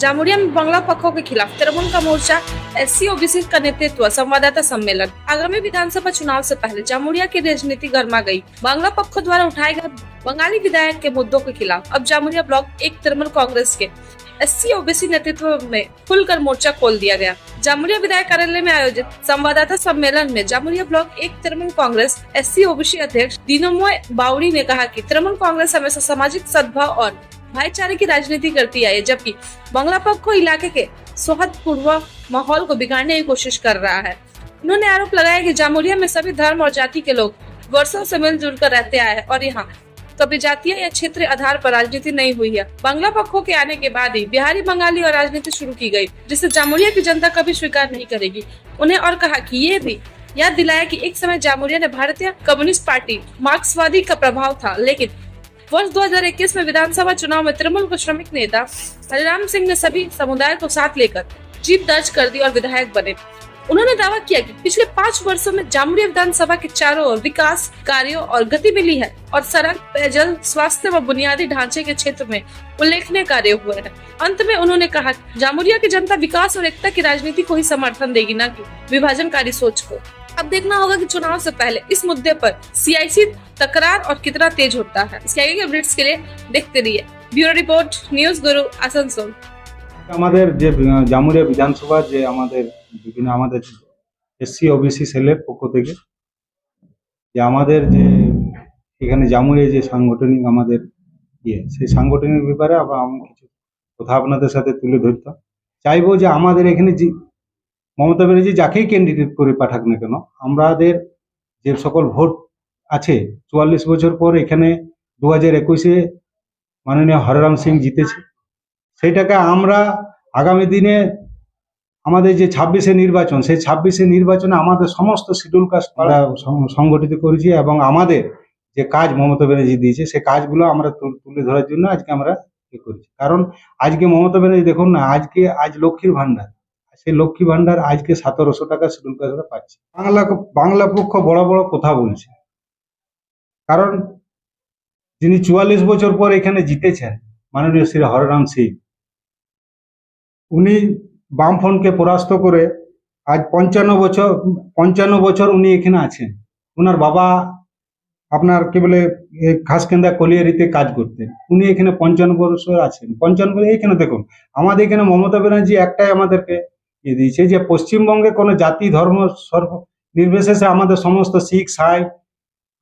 जामुरिया में बांग्ला पक्षों के खिलाफ तृणमूल का मोर्चा एससी ओबीसी का नेतृत्व संवाददाता सम्मेलन। आगामी विधानसभा चुनाव से पहले जामुरिया की राजनीति गर्मा गई। बांग्ला पक्षों द्वारा उठाए गए बंगाली विधायक के मुद्दों के खिलाफ अब जामुरिया ब्लॉक एक तृणमूल कांग्रेस के एससी ओबीसी नेतृत्व में खुलकर मोर्चा खोल दिया गया। जामुरिया विधायक कार्यालय में आयोजित संवाददाता सम्मेलन में जामुरिया ब्लॉक एक तृणमूल कांग्रेस एससी ओबीसी अध्यक्ष दीनमोय बावड़ी ने कहा कि तृणमूल कांग्रेस हमेशा सामाजिक सद्भाव और भाईचारे की राजनीति करती आई है, जबकि बांग्ला पक्ष को इलाके के सौहार्दपूर्ण माहौल को बिगाड़ने की कोशिश कर रहा है। उन्होंने आरोप लगाया कि जामुरिया में सभी धर्म और जाति के लोग वर्षों से मिलजुल कर रहते आए हैं और यहाँ कभी जातीय या क्षेत्रीय आधार पर राजनीति नहीं हुई है। बांग्ला पक्षों के आने के बाद ही बिहारी बंगाली और राजनीति शुरू की गई, जिसे जामुरिया की जनता कभी स्वीकार नहीं करेगी। उन्हें और कहा कि ये भी याद दिलाया कि एक समय जामुरिया ने भारतीय कम्युनिस्ट पार्टी मार्क्सवादी का प्रभाव था, लेकिन वर्ष 2021 में विधानसभा चुनाव में तृणमूल के श्रमिक नेता हरिराम सिंह ने सभी समुदाय को साथ लेकर जीत दर्ज कर दी और विधायक बने। उन्होंने दावा किया कि पिछले 5 वर्षों में जामुरिया विधानसभा के चारों ओर विकास कार्यों और गति मिली है और सड़क, पेयजल, स्वास्थ्य व बुनियादी ढांचे के क्षेत्र में उल्लेखनीय कार्य हुए हैं। अंत में उन्होंने कहा जामुरिया की जनता विकास और एकता की राजनीति को ही समर्थन देगी, न कि विभाजनकारी सोच को। अब देखना होगा कि चुनाव से पहले इस मुद्दे पर सीआईसी तकरार और कितना तेज होता है। इसके आगे के अपडेट्स के लिए देखते रहिए। ब्यूरो रिपोर्ट, न्यूज गुरु, आसनसोल। আমাদের যে জামুরিয়া বিধানসভা যে আমাদের বিভিন্ন আমাদের এসসি ওবিসি সেলের পক্ষ থেকে যে আমাদের যে এখানে জামুরিয়া যে সাংগঠনিক আমাদের সেই সাংগঠনিক ব্যাপারে আমি কিছু কথা আপনাদের সাথে তুলে ধরতাম। চাইবো যে আমাদের এখানে যে মমতা ব্যানার্জি যাকেই ক্যান্ডিডেট করে পাঠাক না কেন, আমাদের যে সকল ভোট আছে 44 বছর পর এখানে 2021-এ মাননীয় হরিরাম সিং জিতেছে, সেটাকে আমরা আগামী দিনে আমাদের যে 26-এ নির্বাচন, সেই 26-এ নির্বাচনে আমাদের সমস্ত শিডিউল কাস্ট সংগঠিত করেছি এবং আমাদের যে কাজ মমতা ব্যানার্জি দিয়েছে সেই কাজগুলো আমরা তুলে ধরার জন্য আজকে আমরা করেছি। কারণ আজকে মমতা ব্যানার্জি দেখুন না, আজ লক্ষ্মীর ভান্ডার, সেই লক্ষ্মী ভান্ডার আজকে 1700 টাকা শিডিউল কাস্টরা পাচ্ছে। বাংলা পক্ষ বড় বড় কথা বলছে, কারণ যিনি 44 বছর পর এখানে জিতেছেন মাননীয় শ্রী হরিরাম সিং, উনি বামফ্রন্টকে পরাস্ত করে আজ 55 বছর উনি এখানে আছেন। ওনার বাবা আপনার কি বলে ঘাসকেন্দা কলিয়ারিতে কাজ করতেন, উনি এখানে 55 বছর আছেন। 55 এখানে দেখুন আমাদের এখানে মমতা ব্যানার্জি একটাই আমাদেরকে দিয়েছে যে পশ্চিমবঙ্গে কোনো জাতি ধর্ম নির্বিশেষে আমাদের সমস্ত শিখ, সাই,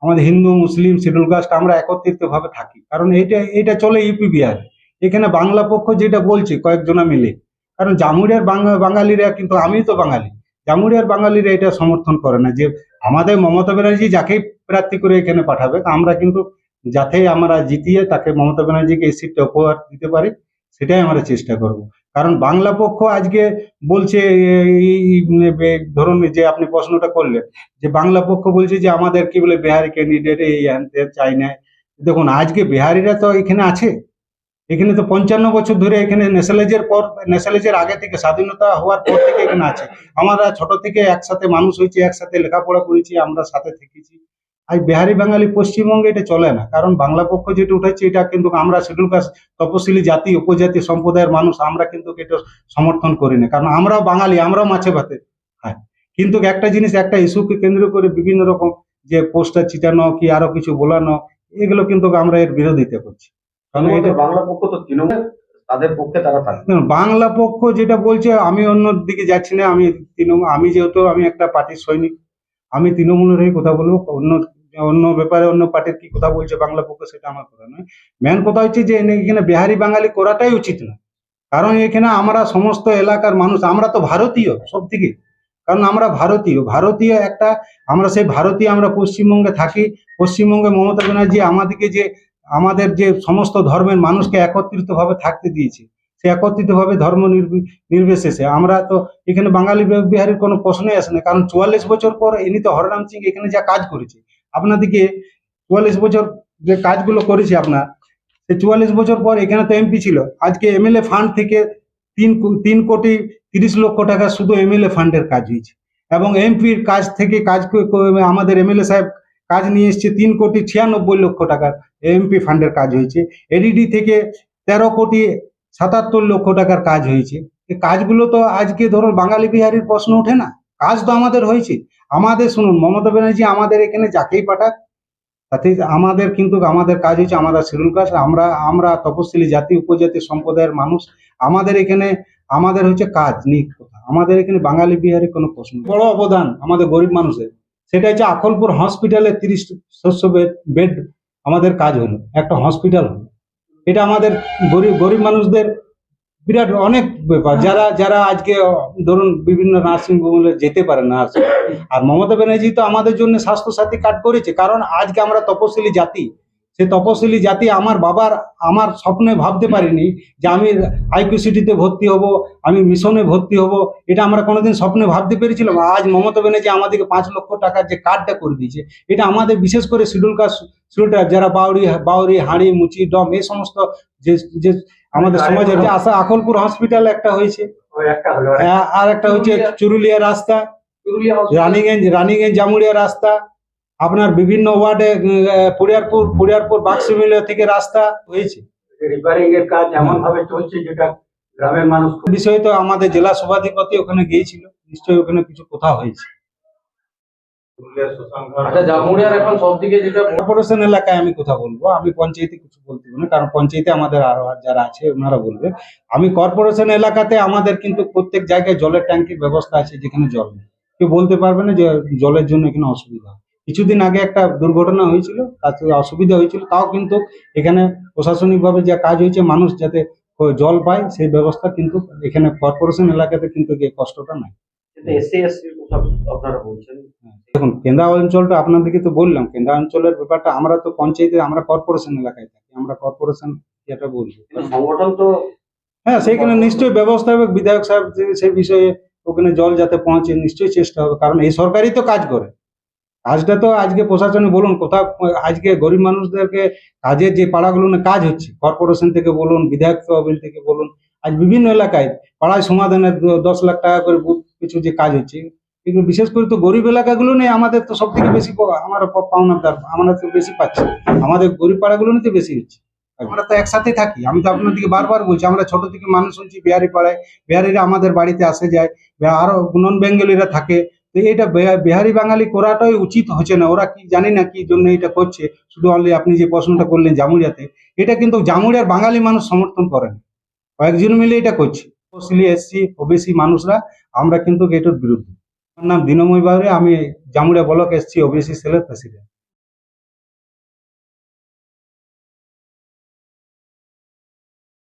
আমাদের হিন্দু, মুসলিম, শিডিউল কাস্ট আমরা একত্রিত ভাবে থাকি। কারণ এটা চলে ইউপি বিহারে। এখানে বাংলা পক্ষ যেটা বলছে কয়েকজনা মিলে, কারণ জামুরিয়ার বাঙালিরা, কিন্তু আমি তো বাঙালি, জামুরিয়ার বাঙালিরা এটা সমর্থন করে না যে আমাদের মমতা ব্যানার্জি যাকেই প্রার্থী করে এখানে পাঠাবে, আমরা কিন্তু যাতে আমরা জিতিয়ে তাকে মমতা ব্যানার্জিকে এই সিটটা উপহার দিতে পারি সেটাই আমরা চেষ্টা করব। কারণ বাংলা পক্ষ আজকে বলছে, ধরুন যে আপনি প্রশ্নটা করলেন যে বাংলা পক্ষ বলছে যে আমাদের কি বলে বিহারি ক্যান্ডিডেট এই চাই না। দেখুন আজকে বিহারিরা তো এখানে আছে, এখানে তো 55 বছর ধরে এখানে ন্যাশনালাইজের আগে থেকে, স্বাধীনতা হওয়ার পর থেকে এখানে আছে। আমরা ছোট থেকে একসাথে মানুষ হয়েছি, একসাথে লেখাপড়া করেছি, আমরা সাথে থেকেছি। আজ বিহারি বাঙালি পশ্চিমবঙ্গে এটা চলে না, কারণ বাংলা পক্ষ যেটা উঠেছে এটা কিন্তু আমরা শিডিউল কাস্ট তপশিলি জাতি উপজাতি সম্প্রদায়ের মানুষ, আমরা কিন্তু এটা সমর্থন করি না। কারণ আমরাও বাঙালি, আমরাও মাছে ভাতে খাই, কিন্তু একটা জিনিস, একটা ইস্যুকে কেন্দ্র করে বিভিন্ন রকম যে পোস্টার চিটানো কি আরো কিছু বলানো, এগুলো কিন্তু আমরা এর বিরোধিতা করছি। কারণ এটা বাংলা পক্ষ তো তৃণমূল, তাদের পক্ষে তারা থাকে। বাংলা পক্ষ যেটা বলছে, আমি অন্য দিকে যাচ্ছি না, আমি যেহেতু আমি একটা পার্টির সৈনিক, আমি তৃণমূলের হয়ে কথা বলবো। অন্য ব্যাপারে অন্য পার্টির কি কথা বলছে বাংলা পক্ষ সেটা আমার কথা নয়। মেন কথা হচ্ছে যে এখানে বিহারি বাঙালি করাটাই উচিত না, কারণ এখানে আমরা সমস্ত এলাকার মানুষ, আমরা তো ভারতীয় সব থেকে, কারণ আমরা ভারতীয় একটা, আমরা সেই ভারতীয়, আমরা পশ্চিমবঙ্গে থাকি। পশ্চিমবঙ্গে মমতা ব্যানার্জি আমাদের যে সমস্ত ধর্মের মানুষকে একত্রিত ভাবে থাকতে দিয়েছে, সে একত্রিত ভাবে ধর্ম নির্বিশেষে আমরা তো এখানে বাঙালি বিহারের কোনো প্রশ্নই আসে না। কারণ 44 বছর পর ইনি তো হরিরাম সিং এখানে যা কাজ করেছে, আপনাদেরকে 44 বছর যে কাজগুলো করেছে আপনার, সেই 44 বছর পর এখানে তো এমপি ছিল। আজকে এমএলএ ফান্ড থেকে 3 কোটি 30 লক্ষ টাকা শুধু এমএলএ ফান্ডের কাজ হয়েছে, এবং এমপির কাজ থেকে আমাদের এমএলএ সাহেব কাজ নিয়ে এসছে 3 কোটি 96 লক্ষ টাকার এমপি ফান্ডের কাজ হয়েছে। এডিডি থেকে 13 কোটি লক্ষ টাকার কাজ হয়েছে। এই কাজগুলো তো আজকে ধরুন বাঙালি বিহারির প্রশ্ন ওঠে না, কাজ তো আমাদের হয়েছে। আমাদের শুনুন, মমতা ব্যানার্জি আমাদের এখানে যাকেই পাঠাক, তাতে আমাদের কিন্তু আমাদের কাজ হচ্ছে, আমরা শিডিউল কাস্ট, আমরা তপশিলি জাতি উপজাতি সম্প্রদায়ের মানুষ। আমাদের এখানে আমাদের হচ্ছে কাজ নিয়ে কথা, আমাদের এখানে বাঙালি বিহারি কোনো প্রশ্ন নেই। বড় অবদান আমাদের গরিব মানুষের, সেটা হচ্ছে আখলপুর হসপিটালে 30 বেড আমাদের কাজ হলো, একটা হসপিটাল হলো। এটা আমাদের গরিব মানুষদের বিরাট অনেক ব্যাপার। যারা আজকে ধরুন বিভিন্ন নার্সিং হোমে যেতে পারে না, আর মমতা ব্যানার্জি তো আমাদের জন্য স্বাস্থ্য সাথী কার্ড করেছে। কারণ আজকে আমরা তপশিলি জাতি, সে তপশিলি জাতি আমার স্বপ্নে ভাবতে পারিনি যে আমি আইকিউসিটিতে ভর্তি হব, আমি মিশনে ভর্তি হব, এটা আমরা কোনোদিন স্বপ্নে ভাবতে পেরেছিলাম। আজ মমতা ব্যানার্জি আমাদেরকে 5 লক্ষ টাকার যে কার্ডটা করে দিয়েছে, এটা আমাদের বিশেষ করে শিডিউল কাস্ট যারা বাউরি হাঁড়ি মুচি ডম এই সমস্ত যে আমাদের সমাজের যে আশা আখলপুর হসপিটাল একটা হয়েছে, আর একটা হচ্ছে চুরুলিয়া রাস্তা, রানিগঞ্জ জামুড়িয়া রাস্তা, আপনার বিভিন্ন ওয়ার্ডে পুরিয়ারপুর বাক্সিমিলিয়া থেকে রাস্তা হয়েছে। রিপেয়ারিং এর কাজ এমন ভাবে চলছে যেটা গ্রামের মানুষ বিষয় তো আমাদের জেলা সভাধিপতি ওখানে গিয়েছিল, নিশ্চয়ই ওখানে কিছু কথা হয়েছে। আচ্ছা, জামুড়িয়ার এখন সবদিকে যেটা কর্পোরেশন এলাকায় আমি কথা বলবো, আমি পঞ্চায়েতে কিছু বলতে পারবো না, কারণ পঞ্চায়েতে আমাদের আরো যারা আছে ওনারা বলবে। আমি কর্পোরেশন এলাকাতে আমাদের কিন্তু প্রত্যেক জায়গায় জলের ট্যাঙ্কির ব্যবস্থা আছে, যেখানে জল নেই। কেউ বলতে পারবে না যে জলের জন্য এখানে অসুবিধা হয়। কিছুদিন আগে একটা দুর্ঘটনা হয়েছিল, তাতে অসুবিধা হয়েছিল, তাও কিন্তু এখানে প্রশাসনিকভাবে যে কাজ হয়েছে, মানুষ যাতে জল পায় সেই ব্যবস্থা কিন্তু এখানে কর্পোরেশন এলাকাতে কিন্তু এই কষ্টটা নাই। আপনারা বলছেন দেখুন, কেন্দ্রা অঞ্চলটা আপনাদেরকে তো বললাম, কেন্দ্রা অঞ্চলের ব্যাপারটা আমরা তো পঞ্চায়েতে, আমরা কর্পোরেশন এলাকায় থাকি, আমরা কর্পোরেশন যেটা বলবো। সংগঠন তো হ্যাঁ, সেইখানে নিশ্চয়ই ব্যবস্থা হবে। বিধায়ক সাহেব সেই বিষয়ে ওখানে জল যাতে পৌঁছে নিশ্চয়ই চেষ্টা হবে, কারণ এই সরকারই তো কাজ করে। কাজটা তো আজকে প্রশাসনে বলুন কোথাও, আজকে গরিব মানুষদেরকে কাজের যে পাড়াগুলো কাজ হচ্ছে, কর্পোরেশন থেকে বলুন, বিধায়ক তহবিল থেকে বলুন, আজ বিভিন্ন এলাকায় পাড়ায় সমাধানের 10 লাখ টাকা করে বুথ কিছু যে কাজ হচ্ছে, এগুলো বিশেষ করে তো গরিব এলাকাগুলো নেই। আমাদের তো সব থেকে বেশি আমরা পাওনাদার, আমরা তো বেশি পাচ্ছি, আমাদের গরিব পাড়াগুলো নিতে বেশি হচ্ছে। আমরা তো একসাথে থাকি, আমি তো আপনাদেরকে বারবার বলছি, আমরা ছোট থেকে মানুষ হচ্ছি বিহারি পাড়ায়, বিহারিরা আমাদের বাড়িতে আসে যায়, আরো নন বেঙ্গলিরা থাকে। তো এটা বিহারি বাঙালি করাটাই উচিত হচ্ছে না। ওরা কি জানি না কি জন্য এটা করছে। শুধু অনলি আপনি যে প্রশ্নটা করলেন জামুড়িয়াতে, এটা কিন্তু জামুড়িয়ার বাঙালি মানুষ সমর্থন করেন, কয়েকজন মিলে এটা করছে। মুসলিম এসসি ওবিসি মানুষরা আমরা কিন্তু এটার বিরুদ্ধে। আমার নাম দিনময় বাউরি, আমি জামুড়িয়া ব্লক এসসি ওবিসি সেলের প্রেসিডেন্ট।